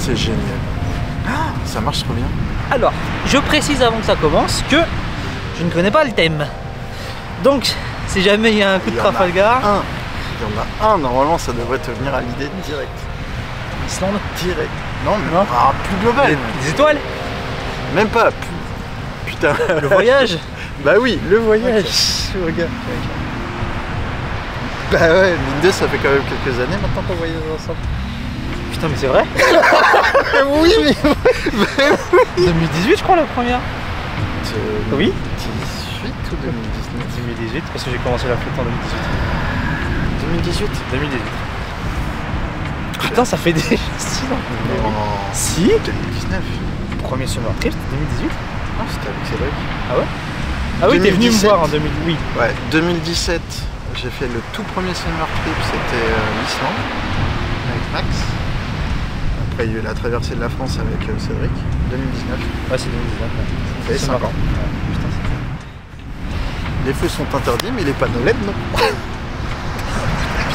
C'est génial. Ça marche trop bien. Alors, je précise avant que ça commence que je ne connais pas le thème. Donc, si jamais il y a un coup de Trafalgar... Il y en a un, normalement ça devrait te venir à l'idée direct. Islande. Direct. Non, mais non. Ah, plus global. Les étoiles. Même pas. Putain. Le voyage. Bah oui, le voyage. Okay. Regarde. Bah ouais, mine de, ça fait quand même quelques années maintenant qu'on voyage ensemble. Putain, mais c'est vrai. Oui, mais... 2018, je crois, la première. Oui. 2018 ou 2019 2018, parce que j'ai commencé la flûte en 2018. 2018 2018. Putain, ça fait déjà 6 ans. Non. Si. 2019. Premier Summer Trip, c'était 2018. Ah, c'était avec Cédric. Ah ouais. Ah oui, t'es venu me voir en 2018. Oui. Ouais, 2017, j'ai fait le tout premier Summer Trip, c'était l'Islande, avec Max. Après, il y a eu la traversée de la France avec Cédric, 2019. Ouais, c'est 2019. Ça fait 5 ans. Ouais. Putain, les feux sont interdits, mais les panneaux LED, non. puis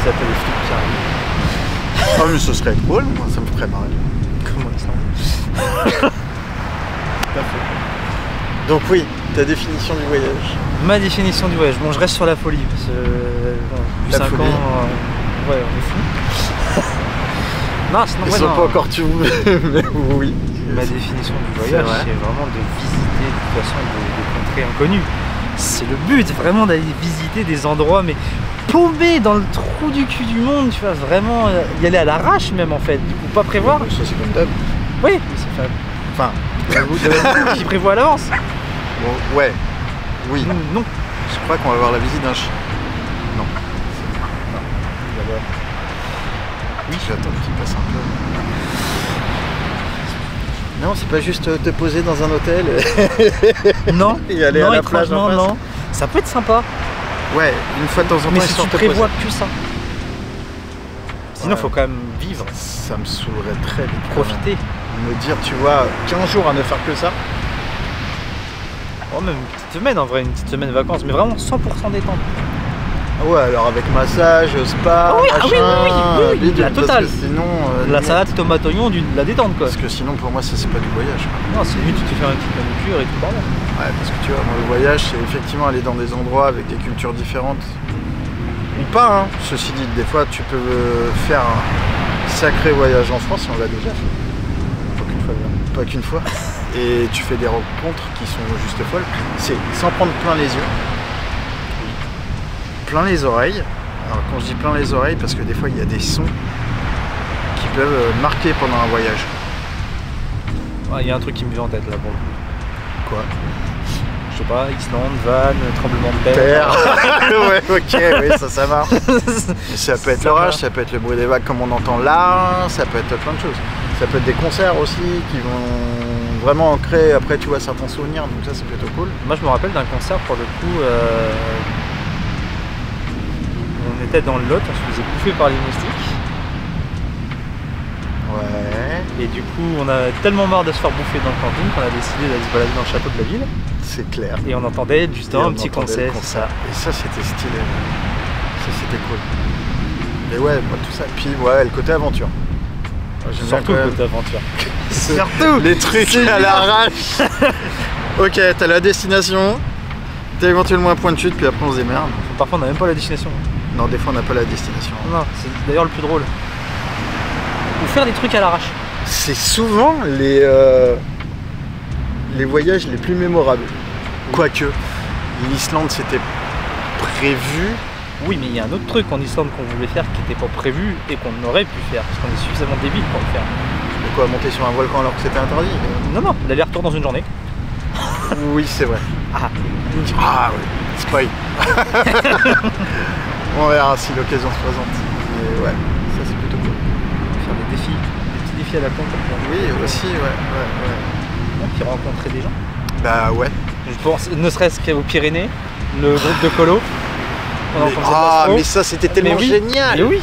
ça fait les flics qui arrivent. Ah, mais ce serait drôle, moi, ça me ferait marrer. Comment l'Islande. Tout à fait. Donc oui, ta définition du voyage. Ma définition du voyage, bon je reste sur la folie parce que depuis 5 ans, ouais on est fou. Non, sinon Ils ouais, sont non. pas encore tout, mais oui. Ma définition du voyage, c'est vraiment de visiter de toute façon des contrées inconnues. C'est le but, vraiment d'aller visiter des endroits, mais paumés dans le trou du cul du monde, tu vois, vraiment y aller à l'arrache même en fait, du coup pas prévoir. Ça c'est comme d'hab. Oui, mais c'est fait. Enfin, Vous qui prévoit à l'avance. bon, ouais, oui. Non. Je crois qu'on va avoir la visite d'un chien. Non. D'abord. Oui, j'attends qu'il passe un peu. Non, c'est pas juste te poser dans un hôtel Non. et aller à la plage en face. Non. Ça peut être sympa. Ouais, une fois de temps en temps, Mais si histoire tu de te prévois poser. que ça. Sinon, Ouais. faut quand même vivre, Ça me saoulerait très vite. profiter. Me dire, tu vois, 15 jours à ne faire que ça. Oh, même une petite semaine en vrai, une petite semaine de vacances, mais vraiment 100% détente. Ah ouais, alors avec massage, spa, Ah oui, machin, oui, bidule, la totale. Parce que sinon, La salade, tomate, oignon, de la détente quoi. Parce que sinon, pour moi, ça c'est pas du voyage. Quoi. Non, c'est lui, tu te fais une petite manucure et tout bordel. Ouais, parce que tu vois, moi, le voyage, c'est effectivement aller dans des endroits avec des cultures différentes. Ou pas, hein. Ceci dit, des fois, tu peux faire un sacré voyage en France, et on l'a déjà fait. Pas qu'une fois. Et tu fais des rencontres qui sont juste folles. C'est sans prendre plein les yeux. Plein les oreilles. Alors quand je dis plein les oreilles, parce que des fois il y a des sons qui peuvent marquer pendant un voyage. Il y a un truc qui me vient en tête là pour le coup. Quoi? Je sais pas, Islande, van, tremblement de terre. Ouais, ok, oui, ça marche. Et ça peut être l'orage, ça peut être le bruit des vagues comme on entend là, ça peut être plein de choses. Ça peut être des concerts aussi qui vont vraiment ancrer après tu vois certains souvenirs, donc ça c'est plutôt cool. Moi je me rappelle d'un concert pour le coup, on était dans le Lot, on se faisait bouffer par les moustiques. Ouais, Et du coup on a tellement marre de se faire bouffer dans le camping qu'on a décidé d'aller se balader dans le château de la ville. c'est clair. Et on entendait justement Et un on petit entendait le concert. Et ça c'était stylé. Ça c'était cool. Et ouais, moi, tout ça. Puis ouais, le côté aventure. J'aime Surtout bien le quand côté aventure. Surtout les trucs à l'arrache. Ok, t'as la destination, t'as éventuellement un point de chute, puis après on se démerde. Parfois on n'a même pas la destination. Non, des fois on n'a pas la destination. Non, c'est d'ailleurs le plus drôle. Ou faire des trucs à l'arrache. C'est souvent les voyages les plus mémorables. Quoique, l'Islande c'était prévu. Oui, mais il y a un autre truc en Islande qu'on voulait faire qui n'était pas prévu et qu'on aurait pu faire, parce qu'on est suffisamment débile pour le faire. De quoi, monter sur un volcan alors que c'était interdit? Non, non, l'aller-retour dans une journée. Oui, c'est vrai. Ah, Ah oui, spoil. On verra si l'occasion se présente. Mais ouais, ça c'est plutôt cool. faire des défis, des petits défis à la con comme ça. Oui, aussi, ouais. Et puis rencontrer des gens. Bah ouais. Je pense, ne serait-ce qu'aux Pyrénées, le groupe de colo. Mais ça c'était tellement génial. Mais oui.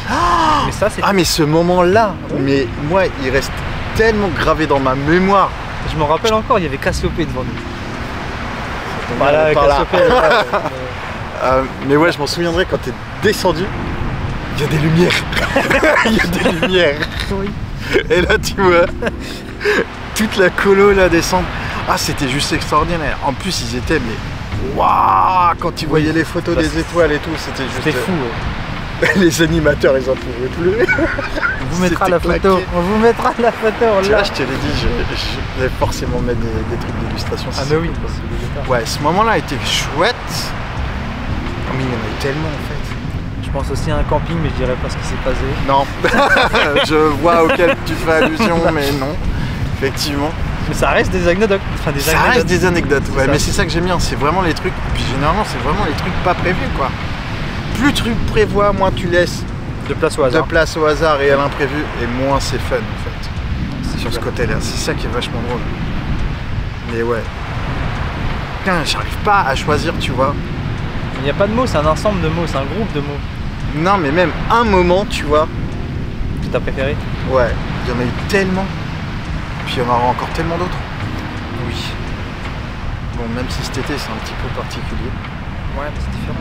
Mais ça c'est. Ah mais ce moment-là, Oui. mais moi il reste tellement gravé dans ma mémoire. Je me rappelle encore, il y avait Cassiopée devant nous. Voilà, par là. Cassiopée. Mais ouais, je m'en souviendrai quand t'es descendu. Il y a des lumières. Il y a des lumières. Oui. Et là, tu vois, toute la colo là descendre. Ah, c'était juste extraordinaire. En plus, ils étaient, mais waouh, quand tu voyais les photos des étoiles et tout, c'était juste. C'était fou. Les animateurs, ils en pouvaient plus. On vous mettra la photo. On vous mettra la photo. Tu vois, je te l'ai dit, je vais forcément mettre des trucs d'illustration. Ah, mais oui. Ouais, ce moment-là était chouette. Mais il y en a eu tellement en fait. Je pense aussi à un camping, mais je dirais pas ce qui s'est passé. Non, je vois auquel tu fais allusion, mais non, effectivement. Mais ça reste des anecdotes. Enfin, Ça reste des anecdotes, ouais, mais c'est ça que j'aime bien, c'est vraiment les trucs. Puis généralement, c'est vraiment les trucs pas prévus, quoi. Plus tu prévois, moins tu laisses de place au hasard et à l'imprévu, et moins c'est fun en fait. Sur ce côté-là, c'est ça qui est vachement drôle. Mais ouais. Putain, j'arrive pas à choisir, tu vois. Il n'y a pas de mots, c'est un ensemble de mots, c'est un groupe de mots. Non, mais même un moment, tu vois. Que t'as préféré? Ouais, il y en a eu tellement. Puis il y en aura encore tellement d'autres. Oui. Bon, même si cet été c'est un petit peu particulier. Ouais, mais c'est différent.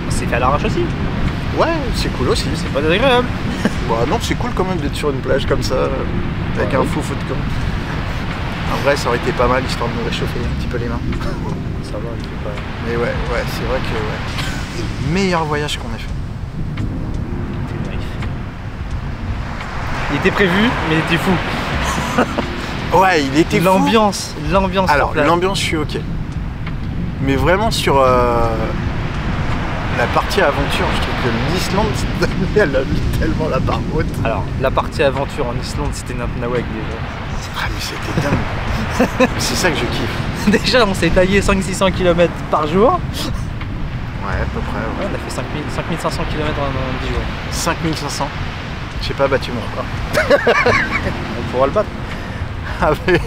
C'est fait à l'arrache aussi. Ouais, c'est cool aussi. C'est pas désagréable. Bah non, c'est cool quand même d'être sur une plage comme ça, avec un fou de camp. En vrai, ça aurait été pas mal histoire de me réchauffer un petit peu les mains. Ça va, il fait pas. Mais ouais, c'est vrai que ouais. Le meilleur voyage qu'on ait fait. Il était prévu, mais il était fou. Ouais, il était fou. L'ambiance. Alors, l'ambiance, je suis ok. Mais vraiment sur la partie aventure, je trouve que l'Islande, cette année, elle a mis tellement la barre haute. Alors, la partie aventure en Islande, c'était Nantnaweg déjà. Ah, mais c'était dingue. C'est ça que je kiffe. Déjà, on s'est taillé 500-600 km par jour. Ouais, à peu près. Ouais. On a fait 5500 km en 10 jours. 5500. Je sais pas battu mon record. On pourra le battre. Ah, mais...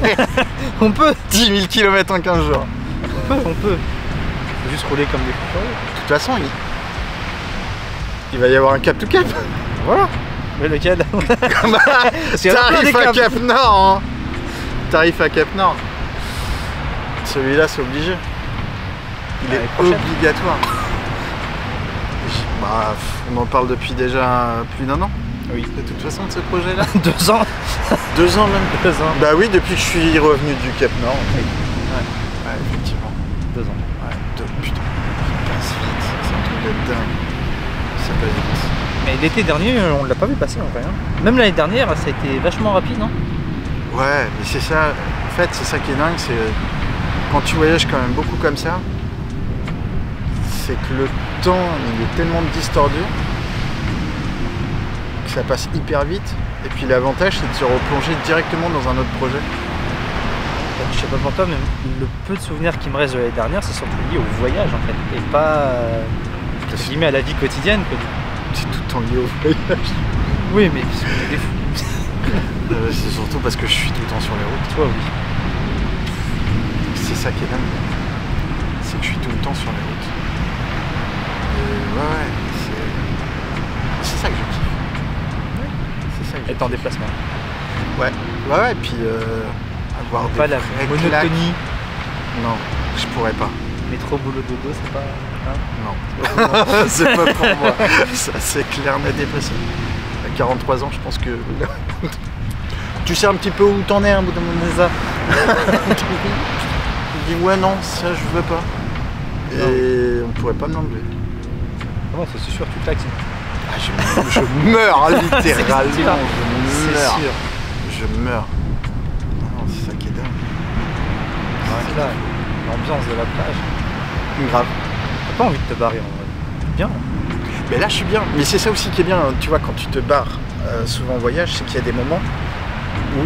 On peut. 10 000 km en 15 jours. On peut. Faut juste rouler comme des fous furieux. De toute façon, il va y avoir un cap to cap. Voilà. Mais lequel? Tarif à Cap Nord, hein. Tarif à Cap Nord. Celui-là, c'est obligé. Il est obligatoire. Bah, on en parle depuis déjà plus d'1 an. Oui. De toute façon, de ce projet-là. 2 ans. 2 ans même. 2 ans. Bah oui, depuis que je suis revenu du Cap Nord. Oui. Ouais, effectivement. 2 ans. Ouais, putain. Ça passe vite. C'est un truc de dingue. Ça passe vite. Mais l'été dernier, on l'a pas vu passer en vrai. Hein. Même l'année dernière, ça a été vachement rapide. Hein. Ouais, mais c'est ça. En fait, c'est ça qui est dingue, c'est quand tu voyages quand même beaucoup comme ça, c'est que le temps, il est tellement distordu que ça passe hyper vite. Et puis l'avantage, c'est de se replonger directement dans un autre projet. Je sais pas pour toi, mais le peu de souvenirs qui me restent de l'année dernière, c'est surtout lié au voyage en fait, et pas à la vie quotidienne. C'est tout le temps lié au voyage. Oui, mais c'est des fous. C'est surtout parce que je suis tout le temps sur les routes. Toi, oui. C'est ça qui est dingue. C'est que je suis tout le temps sur les routes. Et ouais, c'est ça que je kiffe. C'est ça que Être en déplacement. Ouais, et puis avoir pas la monotonie. Non, je pourrais pas. Métro, boulot, dodo, c'est pas... Hein non, c'est pas pour moi. Ça, c'est clair, net et précis. À 43 ans, je pense que... Tu sais un petit peu où t'en es, un bout de mon ça. Je dis ouais, non, ça je veux pas. Et on pourrait pas me l'enlever. Non, ça c'est sûr, tu taxes. Ah, je meurs littéralement. Je meurs. Sûr. Je meurs. Non, c'est ça qui est dingue. Ouais, là, l'ambiance de la plage. Grave. T'as pas envie de te barrer en vrai. Bien. Mais là je suis bien. Mais c'est ça aussi qui est bien, tu vois, quand tu te barres souvent en voyage, c'est qu'il y a des moments où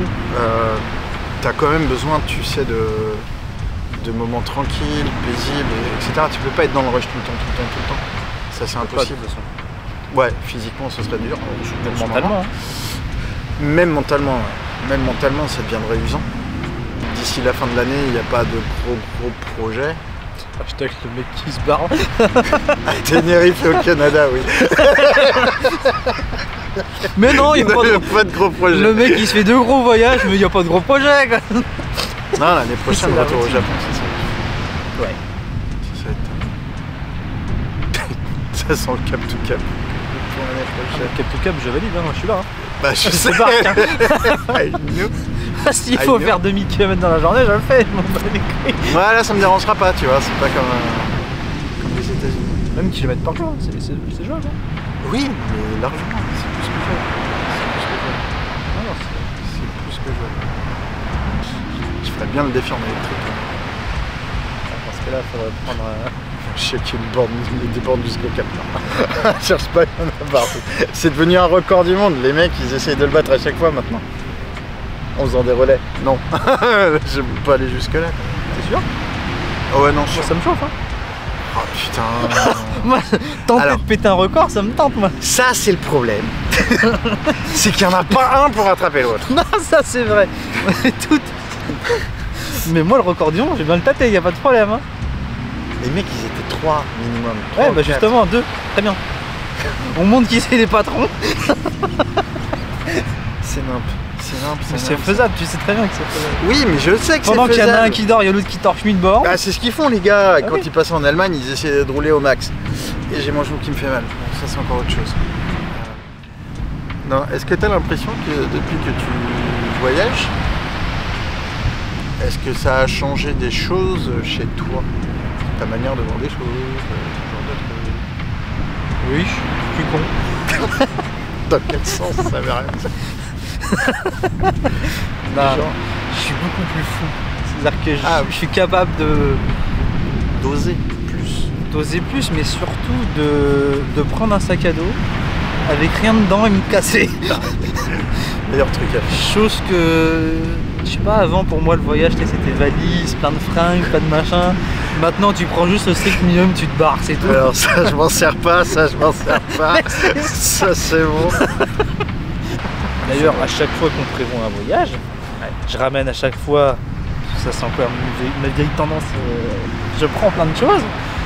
t'as quand même besoin, tu sais, de moments tranquilles, paisibles, etc. Tu peux pas être dans le rush tout le temps. Ça c'est impossible. Ouais, physiquement ce serait dur. Même mentalement. Même mentalement, ouais. Même mentalement ça deviendrait usant. D'ici la fin de l'année, il n'y a pas de gros projets. Hashtag le mec qui se barre. À Tenerife et au Canada, oui. Mais non, il n'y a pas de gros projets. Le mec il se fait 2 gros voyages, mais il n'y a pas de gros projets. Quoi. Non, l'année prochaine, retour au Japon, c'est ça. Ouais. Ça sent le cap to cap. Pour l'année prochaine. Cap to cap, je valide, hein, je suis là. Hein. Bah je sais. I know. S'il faut faire demi-kilomètre dans la journée, je le fais, je m'en bats les couilles. Ouais, là ça me dérangera pas, tu vois, c'est pas comme les États-Unis. Même kilomètre par jour, c'est jouable. Oui, mais largement, c'est plus que jouable. C'est plus que jouable. Je ferais bien le défi en électrique. Parce que là, il faudrait prendre. Je sais qu'il y a des bornes jusqu'au Cap Nord. Je cherche pas, il y en a partout. C'est devenu un record du monde. Les mecs, ils essayent de le battre à chaque fois maintenant. En faisant des relais. Non. Je ne peux pas aller jusque là. T'es sûr? Oh ouais, non, moi, ça me chauffe, hein. Oh putain. Moi, tenter de péter un record, ça me tente, moi. Ça, c'est le problème. C'est qu'il n'y en a pas un pour rattraper l'autre. Non, ça, c'est vrai. Tout. Mais moi, le record du monde, j'ai bien le tâter, y a pas de problème, hein. Les mecs, ils étaient 3 minimum. 3 ouais, bah 4. Justement, 2. Très bien. On montre qui c'est les patrons. C'est nimp. Mais c'est faisable, tu sais très bien que c'est faisable. Oui, mais je sais que c'est faisable. Pendant qu'il y en a un qui dort, il y a l'autre qui torche mi de bord. Bah, c'est ce qu'ils font, les gars. Quand ils passaient en Allemagne, ils essayaient de rouler au max. Et j'ai mon genou qui me fait mal. Bon, ça, c'est encore autre chose. Non, est-ce que tu as l'impression que depuis que tu voyages, est-ce que ça a changé des choses chez toi? Ta manière de voir des choses, ce genre de trucs? Oui, je suis con. Dans quel sens ça veut rien dire? Non, je suis beaucoup plus fou. C'est-à-dire que je suis capable d'oser plus, mais surtout de prendre un sac à dos avec rien dedans et me casser. Meilleur truc à faire. Chose que, je sais pas, avant pour moi le voyage c'était valise, plein de fringues, plein de machin. Maintenant tu prends juste le strict minimum, tu te barres, c'est tout. Alors ça je m'en sers pas, ça c'est bon. D'ailleurs, à chaque fois qu'on prévoit un voyage, je ramène à chaque fois, ça c'est encore ma vieille tendance, je prends plein de choses.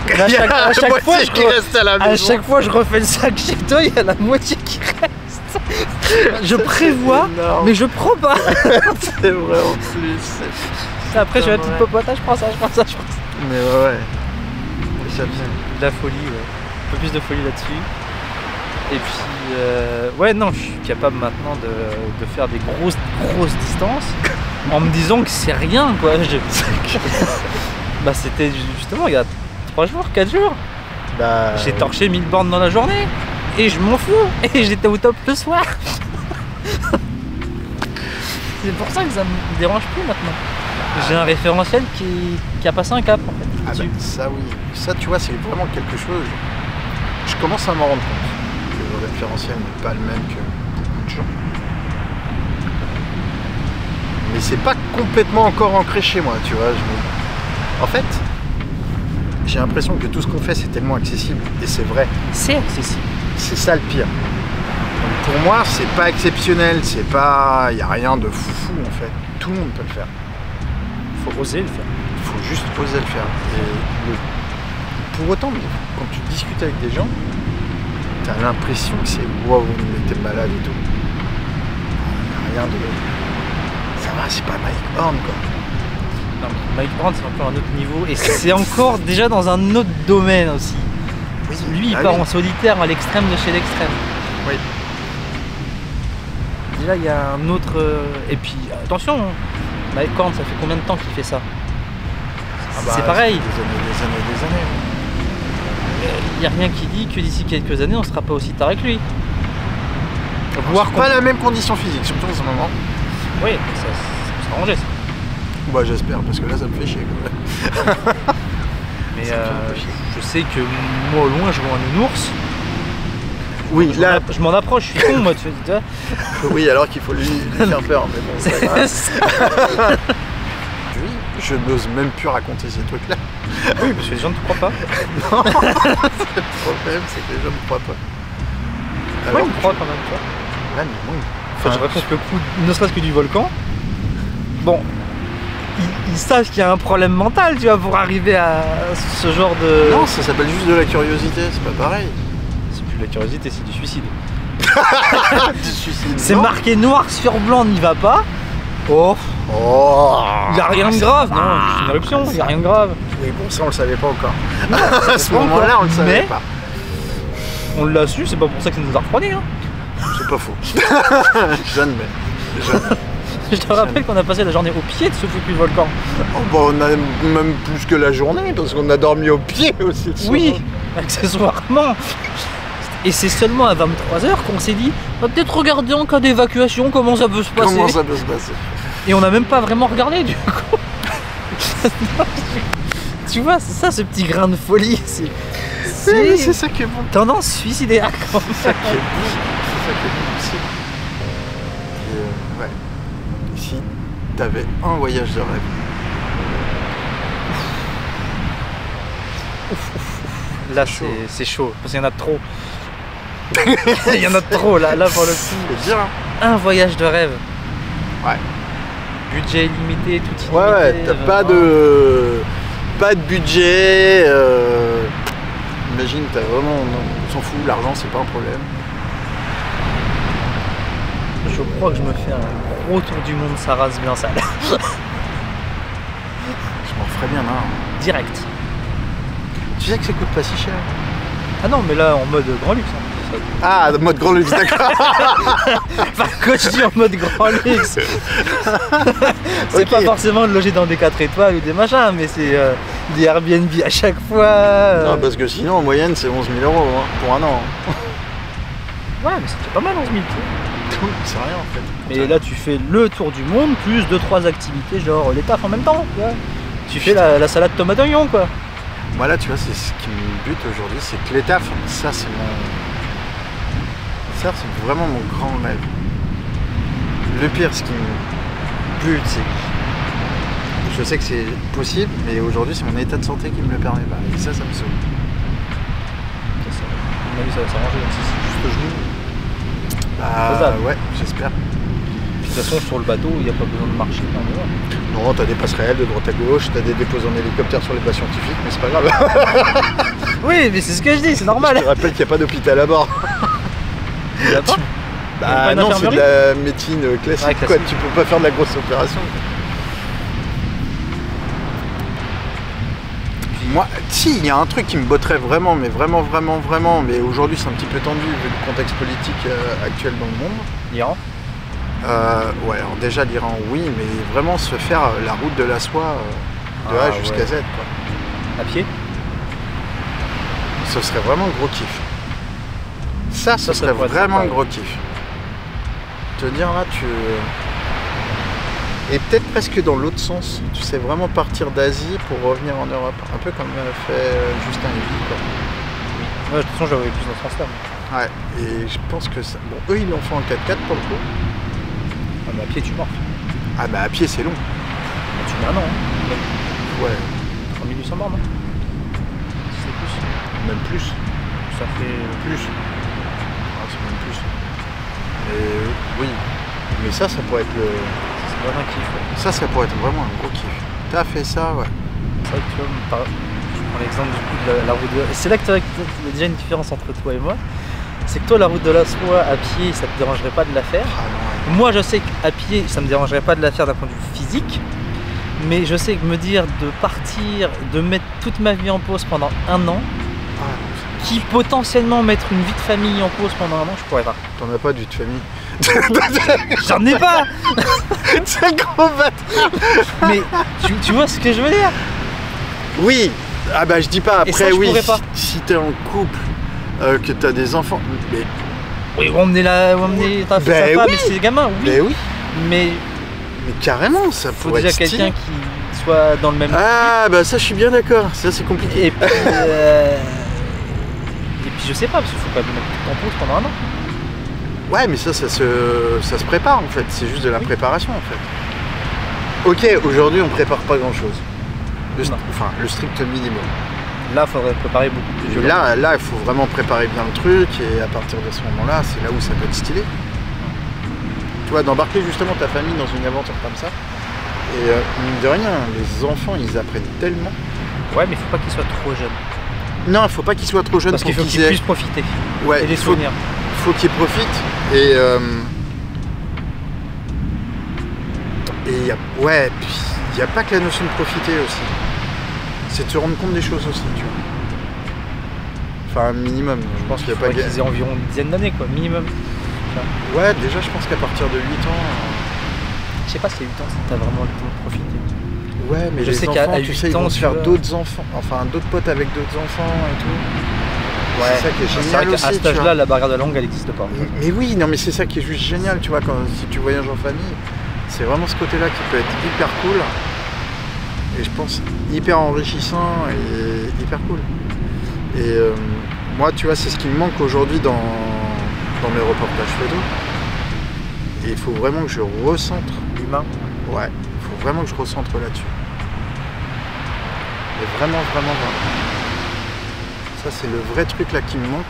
Mais à chaque fois, je refais le sac chez toi, il y a la moitié qui reste. Je prévois, mais je prends pas. C'est vrai en plus. Après, j'ai ma petite popote, je prends ça. Mais ouais. De la folie, ouais. Un peu plus de folie là-dessus. Et puis, ouais, non, je suis capable maintenant de faire des grosses distances en me disant que c'est rien, quoi. Bah, c'était justement il y a 3 jours, 4 jours. Bah, j'ai torché 1000 bornes dans la journée et je m'en fous. Et j'étais au top le soir. C'est pour ça que ça me dérange plus maintenant. J'ai un référentiel qui a passé un cap en fait. Ah bah, ça oui. Ça tu vois, c'est vraiment quelque chose. Je commence à m'en rendre compte. Le référentiel n'est pas le même que beaucoup de gens. Mais c'est pas complètement encore ancré chez moi, tu vois. En fait, j'ai l'impression que tout ce qu'on fait c'est tellement accessible. Et c'est vrai. C'est accessible. C'est ça le pire. Donc pour moi, c'est pas exceptionnel, c'est pas. Il n'y a rien de foufou en fait. Tout le monde peut le faire. Faut oser le faire. Il faut juste oser le faire. Et pour autant, quand tu discutes avec des gens, t'as l'impression que c'est waouh, mais t'es malade et tout. Il n'y a rien de. Ça va, c'est pas Mike Horn quoi. Non, mais Mike Horn c'est encore un autre niveau et c'est encore déjà dans un autre domaine aussi. Oui, lui il part en solitaire à l'extrême de chez l'extrême. Oui. Déjà il y a un autre. Et puis attention, Mike Horn ça fait combien de temps qu'il fait ça? C'est pareil. Des années. Il n'y a rien qui dit que d'ici quelques années on sera pas aussi tard avec lui. Voire pas la même condition physique, surtout en ce moment. Oui, ça peut s'arranger ça. Bah j'espère, parce que là ça me fait chier quoi. Mais je sais que moi au loin je vois un nounours. Oui, là je m'en approche, je suis con moi, tu vois. Oui, alors qu'il faut lui faire peur, mais bon, c'est pas grave. Je n'ose même plus raconter ces trucs-là. Oui, parce que les gens ne te croient pas. Non, c'est le problème, c'est que les gens ne croient pas. Alors, ils me croient quand même, tu vois. Là, mais bon. Enfin, je raconte le coup, ne serait-ce que du volcan. Bon, ils savent qu'il y a un problème mental, tu vois, pour arriver à ce genre de... Non, ça s'appelle juste de la curiosité, c'est pas pareil. C'est plus de la curiosité, c'est du suicide. Du suicide. C'est marqué noir sur blanc, n'y va pas. Oh, il n'y a rien de grave, non, c'est une éruption, il n'y a rien de grave. Oui, bon, ça on le savait pas encore. À ce moment-là, on le savait pas. On l'a su, c'est pas pour ça que ça nous a refroidi. Hein. C'est pas faux. Jeune, mais... Jeune. Je te rappelle qu'on a passé la journée au pied de ce foutu volcan. Oh, bah, on a même plus que la journée, parce qu'on a dormi au pied aussi. Oui, accessoirement. Et c'est seulement à 23h qu'on s'est dit, on va peut-être regarder en cas d'évacuation comment ça peut se passer. Comment ça peut se passer? Et on n'a même pas vraiment regardé du coup. Tu vois, c'est ça ce petit grain de folie. C'est ça qui est bon. Tendance suicidaire quand même. C'est ça qui est bon. C'est ça qui est bon aussi. Et ouais. Si t'avais un voyage de rêve. Là c'est chaud, parce qu'il y en a trop. Il y en a trop là pour le coup. C'est dire, hein. Un voyage de rêve. Ouais. Budget illimité, tout illimité. Ouais, t'as pas de budget. Imagine, t'as vraiment. On s'en fout, l'argent c'est pas un problème. Je crois que je me fais un gros tour du monde, ça rase bien sale. Je m'en ferais bien un. Direct. Tu sais que ça coûte pas si cher. Ah non, mais là en mode grand luxe. Hein. Ah, mode grand luxe, d'accord. Enfin, quand je dis en mode grand luxe, c'est Ok. pas forcément de loger dans des 4 étoiles ou des machins, mais c'est des Airbnb à chaque fois. Non, parce que sinon en moyenne c'est 11 000 € hein, pour un an. Ouais, mais ça fait pas mal 11 000. Oui, c'est rien en fait. Et là, tu fais le tour du monde, plus 2-3 activités, genre les tafs en même temps. Tu vois. Tu fais la salade tomate oignon, quoi. Moi là, tu vois, c'est ce qui me bute aujourd'hui, c'est que les tafs, ça c'est vraiment mon grand rêve. Le pire, ce qui me bute, c'est que je sais que c'est possible, mais aujourd'hui c'est mon état de santé qui me le permet pas. Et ça me saoule. À mon avis, ça va s'arranger, même si c'est juste genou. Bah Faisable. ouais, j'espère. De toute façon, sur le bateau, il n'y a pas besoin de marcher. Non, t'as des passerelles de droite à gauche, t'as des dépôts en hélicoptère sur les bases scientifiques, mais c'est pas grave. Oui, mais c'est ce que je dis, c'est normal. Je te rappelle qu'il n'y a pas d'hôpital à bord. Il y a pas. Bah non, c'est de la médecine classique, Ouais, quoi. classique. Tu peux pas faire de la grosse opération. Moi, si, il y a un truc qui me botterait vraiment, mais vraiment, mais aujourd'hui c'est un petit peu tendu vu le contexte politique actuel dans le monde. L'Iran. Ouais, alors déjà l'Iran, oui, mais vraiment se faire la route de la soie de A jusqu'à ouais. Z, quoi. À pied. Ce serait vraiment le gros kiff. Ça serait pourrait être vraiment sympa, le gros kiff. Te dire là, et peut-être presque dans l'autre sens, tu sais, vraiment partir d'Asie pour revenir en Europe, un peu comme fait Justin Lévy, quoi. Ouais, de toute façon, j'avais plus dans ce sens-là. Ouais, et je pense que ça... Bon, eux, ils l'ont fait en 4x4 pour le coup. Ah, mais à pied, tu mords. Ah bah à pied, c'est long. Tu mets un an. Hein. Ouais, 3800 bornes, non C'est plus. même plus. Ça fait. Plus. Ah, c'est même plus. Mais oui. Mais ça pourrait être le... C'est vraiment un kiff. Ouais. Ça pourrait être vraiment un gros kiff. T'as fait ça, ouais. C'est vrai que tu vois, je prends l'exemple du coup de la route de... Et c'est là que tu as déjà une différence entre toi et moi. C'est que toi, la route de la soie à pied, ça te dérangerait pas de la faire. Ah non, ouais. Moi, je sais qu'à pied, ça me dérangerait pas de la faire d'un point de vue physique. Mais je sais que me dire de partir, de mettre toute ma vie en pause pendant un an, Ah non, qui potentiellement mettre une vie de famille en pause pendant un an, je pourrais pas. t'en as pas de vie de famille. J'en ai pas. C'est un gros bâtard. Mais tu vois ce que je veux dire? Oui. Ah bah je dis pas Et après, ça, je oui, pourrais pas. si t'es en couple, que t'as des enfants, mais Oui, on emmener ta Ben femme oui. et ses gamins, oui. mais oui, Mais mais carrément, ça faut pourrait déjà être stylé. quelqu'un qui soit dans le même. Ah bah ça je suis bien d'accord, ça c'est compliqué. Et puis, je sais pas, parce qu'il faut pas mettre tout en pause pendant un an. Ouais mais ça se prépare en fait, c'est juste de la Oui. préparation en fait. Ok, aujourd'hui on prépare pas grand chose. Non. Enfin le strict minimum. Là, il faudrait préparer beaucoup plus Et violemment. là il faut vraiment préparer bien le truc et à partir de ce moment-là, c'est là où ça peut être stylé. Tu vois, d'embarquer justement ta famille dans une aventure comme ça. Et mine de rien, les enfants ils apprennent tellement. Ouais, mais il faut pas qu'ils soient trop jeunes. Non, il faut pas qu'ils soient trop jeunes Parce qu'il pour faut qu'ils aient... puissent profiter. Ouais, Et des il faut souvenirs. qu'ils profitent et ouais, puis il n'y a pas que la notion de profiter aussi. C'est de se rendre compte des choses aussi, tu vois. Enfin, un minimum. Je pense qu'il n'y a pas Faudrait qu'ils aient environ une dizaine d'années, quoi, minimum. tu vois. Ouais, déjà, je pense qu'à partir de 8 ans... Je sais pas si à 8 ans, t'as vraiment le temps de profiter. Ouais, mais je les sais enfants, qu'à tu sais, 8 ils ans, vont se tu faire vois. d'autres enfants, enfin d'autres potes avec d'autres enfants et tout. Ouais, c'est ça qui est c'est génial vrai aussi, qu'à cet tu vois. âge-là, la barrière de la langue, elle n'existe pas. Mais oui, non mais c'est ça qui est juste génial, tu vois, si tu voyages en famille, c'est vraiment ce côté-là qui peut être hyper cool. Et je pense hyper enrichissant et hyper cool. Et moi, tu vois, c'est ce qui me manque aujourd'hui dans mes reportages photos. Et il faut vraiment que je recentre L'humain. Ouais, il faut vraiment que je recentre là-dessus. Et vraiment. Ça, c'est le vrai truc là qui me manque.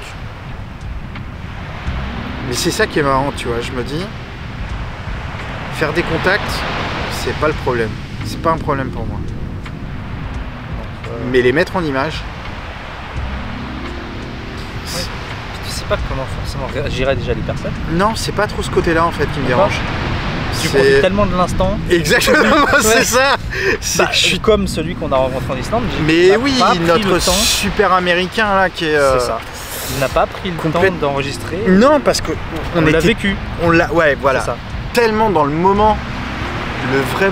Mais c'est ça qui est marrant, tu vois. Je me dis, faire des contacts, c'est pas le problème. C'est pas un problème pour moi. Mais les mettre en image, Tu sais pas comment forcément réagiraient déjà les personnes. non, c'est pas trop ce côté-là en fait qui me D'accord. dérange. Tu profites tellement de l'instant. Exactement, c'est Ouais. ça. C'est Bah, que je suis comme celui qu'on a rencontré en Islande. Mais oui, pas pris notre le temps. super américain là qui est. C'est ça. Il n'a pas pris le complète- temps d'enregistrer. Non, parce que On l'a était- vécu. on l'a, ouais, voilà. C'est ça. Tellement dans le moment, le vrai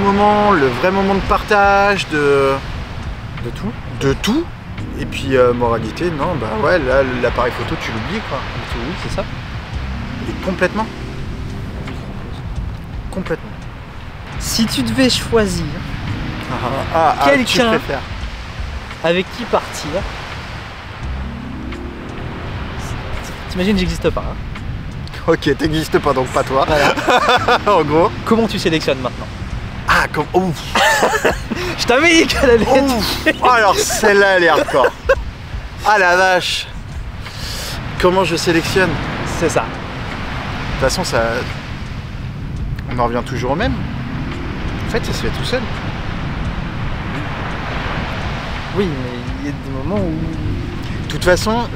moment de partage, de tout. Et puis moralité, non, bah ouais, là l'appareil photo tu l'oublies quoi. Oui, c'est ça. Et complètement. Complètement. Si tu devais choisir Tu Quelqu'un- préfères. avec qui partir, t'imagines, j'existe pas. Hein. Ok, t'existes pas donc pas toi. Voilà. En gros. Comment tu sélectionnes maintenant? Ah comme. Ouf. Je t'avais dit qu'elle allait être. Ouf. Oh, alors celle-là elle est hardcore. Ah la vache. Comment je sélectionne? C'est ça. De toute façon ça. On en revient toujours au même. En fait ça se fait tout seul. Oui, mais il y a des moments où. De toute façon,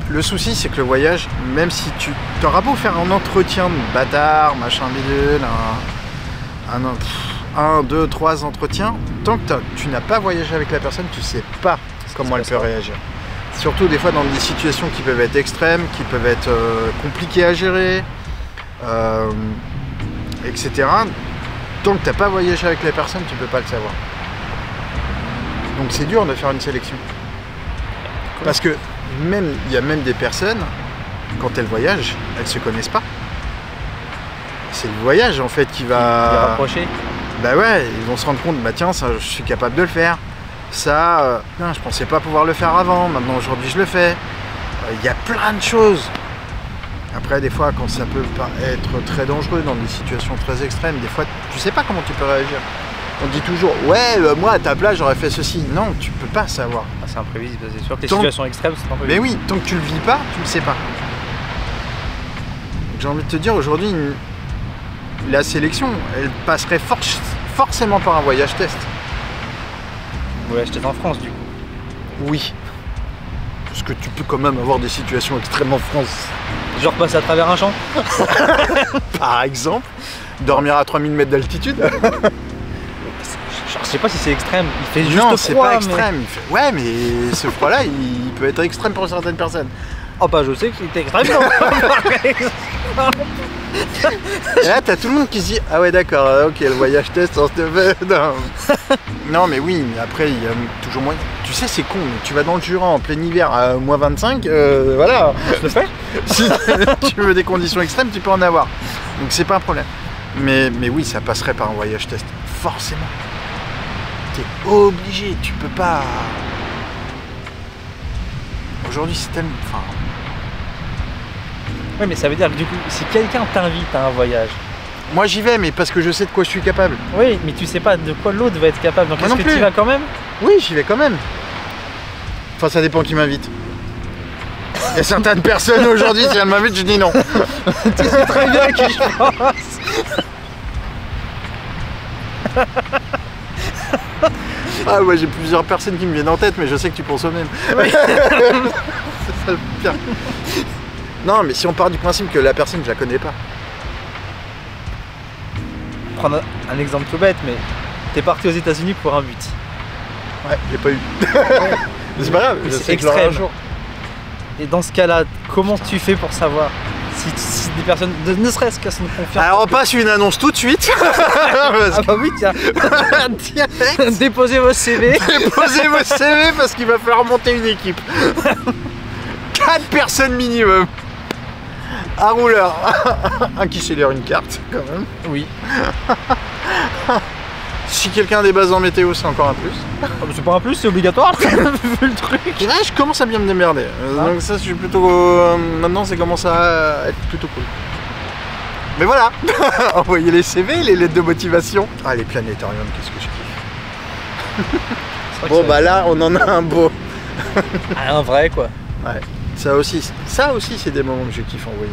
le souci c'est que le voyage, même si tu t'auras beau faire un entretien de bâtard, machin bidule, un, deux, trois entretiens, tant que tu n'as pas voyagé avec la personne, tu sais pas comment elle peut réagir. Surtout des fois dans des situations qui peuvent être extrêmes, qui peuvent être compliquées à gérer, etc. Tant que tu n'as pas voyagé avec la personne, tu peux pas le savoir. Donc c'est dur de faire une sélection. Parce que il y a même des personnes, quand elles voyagent, elles se connaissent pas. C'est le voyage en fait qui Les va. rapprocher. Bah ouais, ils vont se rendre compte, bah tiens, ça je suis capable de le faire. Ça, non, je pensais pas pouvoir le faire avant, maintenant aujourd'hui je le fais. Il y a plein de choses. Après des fois quand ça peut être très dangereux dans des situations très extrêmes, des fois tu sais pas comment tu peux réagir. On dit toujours, ouais, moi à ta place j'aurais fait ceci. Non, tu peux pas savoir. Ah, c'est imprévisible, c'est sûr que les Tant- situations extrêmes, c'est imprévisible. Mais oui, tant que tu le vis pas, tu le sais pas. J'ai envie de te dire, aujourd'hui, la sélection, elle passerait forcément par un voyage test. Ouais, j'étais en France du coup. Oui. Parce que tu peux quand même avoir des situations extrêmement France. Genre passer à travers un champ. Par exemple, dormir à 3000 mètres d'altitude. Genre, je sais pas si c'est extrême. Il fait juste Non, c'est froid, pas mais- extrême. Ouais, mais ce froid-là, il peut être extrême pour certaines personnes. Oh bah je sais que c'était extrême. Et là, t'as tout le monde qui se dit, ah ouais, d'accord, ok, le voyage test, on se fait. Non, mais oui, mais après, il y a toujours moyen. Tu sais, c'est con, mais tu vas dans le Jura en plein hiver à moins 25, voilà. Je le fais. Si tu veux des conditions extrêmes, tu peux en avoir. Donc c'est pas un problème. Mais oui, ça passerait par un voyage test. Forcément. T'es obligé, tu peux pas. Aujourd'hui, c'est tellement. Enfin, Oui, mais ça veut dire que du coup, si quelqu'un t'invite à un voyage, moi j'y vais, mais parce que je sais de quoi je suis capable. oui, mais tu sais pas de quoi l'autre va être capable. Donc Moi est-ce non que tu plus. vas quand même? Oui, j'y vais quand même. Enfin, ça dépend qui m'invite. Il y a certaines personnes aujourd'hui, si elles m'invitent, je dis non. Tu sais très bien qui je pense. Ah ouais, j'ai plusieurs personnes qui me viennent en tête, mais je sais que tu penses au même. Oui. C'est ça le pire. Non, mais si on part du principe que la personne, je la connais pas. Prendre un exemple tout bête, mais t'es parti aux États-Unis pour un but. Ouais, j'ai pas eu. Mais c'est pas grave, je C'est sais que je l'aurai un extrême. jour. Et dans ce cas-là, comment tu fais pour savoir Si des personnes, ne serait-ce qu'à son confiance. Alors on passe une annonce tout de suite. Ah bah oui, tiens. Déposez vos CV. Déposez vos CV parce qu'il va falloir monter une équipe. 4 personnes minimum. Un rouleur. Un qui sait lire une carte quand même. Oui. Si quelqu'un a des bases en météo, c'est encore un plus. Ah bah c'est pas un plus, c'est obligatoire. Vu le truc. Et là, je commence à bien me démerder. Donc ça, je suis plutôt... maintenant, ça commence à être plutôt cool. Mais voilà. Envoyez les CV, les lettres de motivation. Ah, les planétariums, qu'est-ce que je kiffe. Bon, bah là, on en a un beau. Un vrai, quoi. Ouais. Ça aussi, c'est des moments que je kiffe envoyer.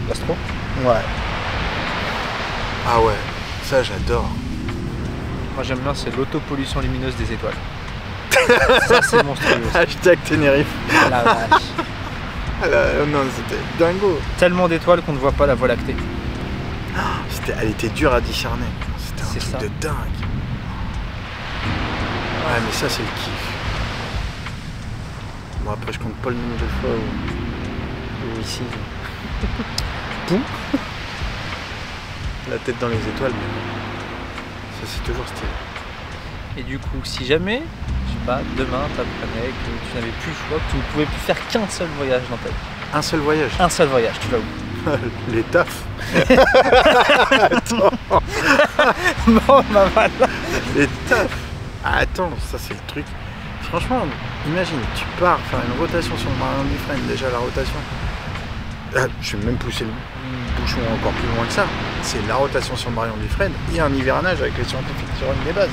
L'astro. Ouais. Ah ouais, ça j'adore. Moi j'aime bien, c'est l'autopollution lumineuse des étoiles. Ça c'est monstrueux. Hashtag Tenerife. Ah la vache. Non, c'était dingo. Tellement d'étoiles qu'on ne voit pas la Voie lactée. Elle était dure à discerner. C'était un truc de dingue. Ouais, mais ça c'est le kiff. Bon, après je compte pas le nombre de fois où ici. Poum. La tête dans les étoiles, mais ça c'est toujours stylé. Et du coup, si jamais, je sais pas, demain t'apprenais que tu n'avais plus le choix, que tu ne pouvais plus faire qu'un seul voyage dans ta vie. Un seul voyage? Un seul voyage, tu vas où? Les tafs. Attends. Bon, bah voilà. Les tafs. Ah, attends, ça c'est le truc. Franchement, imagine, tu pars faire une rotation sur le Marion Dufresne, déjà la rotation. Ah, je vais même pousser le bouchon encore plus loin que ça. C'est la rotation sur le Marion Dufresne et un hivernage avec les scientifiques sur une des bases.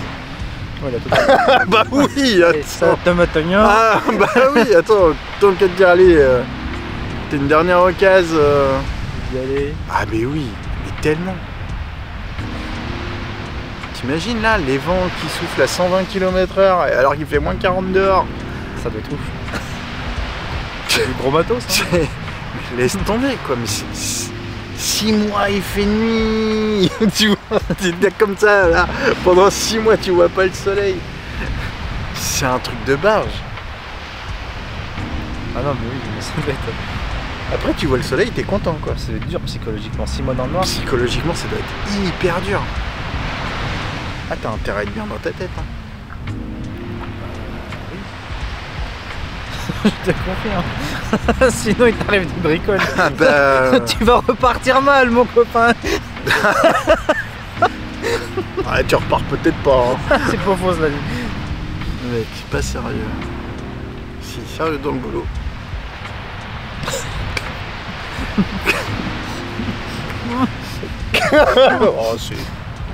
Ouais, la totale. Bah oui, attends. Et ça, Tomatognon. Ah, bah oui, attends, tant qu'à te dire, allez, t'as une dernière occasion. D'y aller. Ah, mais oui, mais tellement. T'imagines là, les vents qui soufflent à 120 km/h alors qu'il fait moins 40 dehors. Ça doit être ouf. C'est du gros matos, ça. Laisse tomber quoi, mais c'est 6 mois il fait nuit. Tu vois, t'es comme ça là, pendant 6 mois tu vois pas le soleil. C'est un truc de barge. Ah non mais oui, mais ça doit être... Après tu vois le soleil, t'es content quoi. Ça doit être dur psychologiquement, 6 mois dans le noir. Psychologiquement ça doit être hyper dur. Ah t'as intérêt à être bien dans ta tête hein. Je te confirme. Sinon il t'arrive des bricoles. Ah bah... Tu vas repartir mal mon copain. Ah tu repars peut-être pas hein. C'est pas faux ça. Mec, c'est pas sérieux. Si, sérieux dans le boulot. Oh c'est...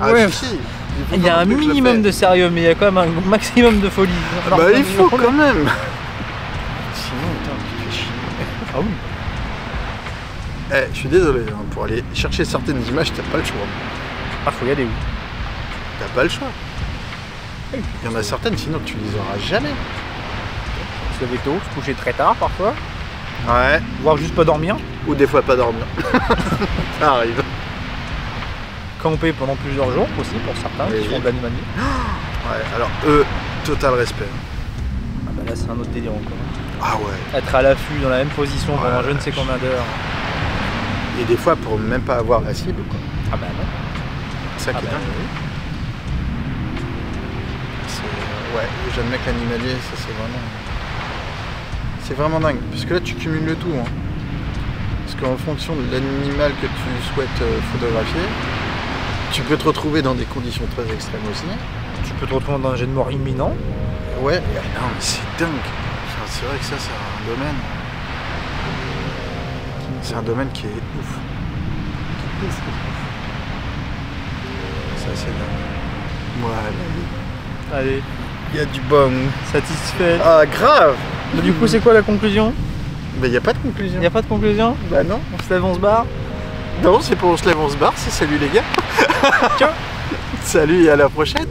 Ah ouais. si. Il y a un minimum de sérieux mais il y a quand même un maximum de folie. Ah bah il faut quand même. Sinon, putain, tu fais chier. Ah oui. Eh, je suis désolé, hein, pour aller chercher certaines images, t'as pas le choix. Ah, faut y aller, oui. T'as pas le choix. Il y en a certaines, sinon tu les auras jamais. Se lever tôt, se coucher très tard parfois. Ouais. Voire juste pas dormir. Ou des fois pas dormir. Ça arrive. Camper pendant plusieurs jours aussi pour certains qui font de l'animalier. Ouais, alors eux, total respect. Ah bah là c'est un autre délire encore. Ah ouais. Être à l'affût dans la même position pendant je ne sais combien d'heures. Et des fois pour même pas avoir la cible quoi. Ah bah non. C'est ça qui est dingue. Oui. Ouais, j'admets que l'animalier, ça c'est vraiment... C'est vraiment dingue. Parce que là tu cumules le tout. Hein. Parce qu'en fonction de l'animal que tu souhaites photographier, tu peux te retrouver dans des conditions très extrêmes aussi. Tu peux te retrouver dans un jet de mort imminent. Ouais, non mais c'est dingue. Enfin, c'est vrai que ça c'est un domaine. C'est un domaine qui est ouf. Ça c'est dingue. Ouais, Allez, il y a du bon. satisfait. Ah grave. Mais du coup c'est quoi la conclusion? Mais il n'y a pas de conclusion. Il n'y a pas de conclusion? Bah non. On se lève, on se barre? Non, c'est pas on se lève, on se barre, c'est salut les gars. Ciao. Salut et à la prochaine.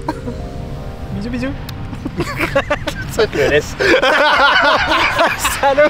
Bisous bisous. Ça te laisse. Salaud.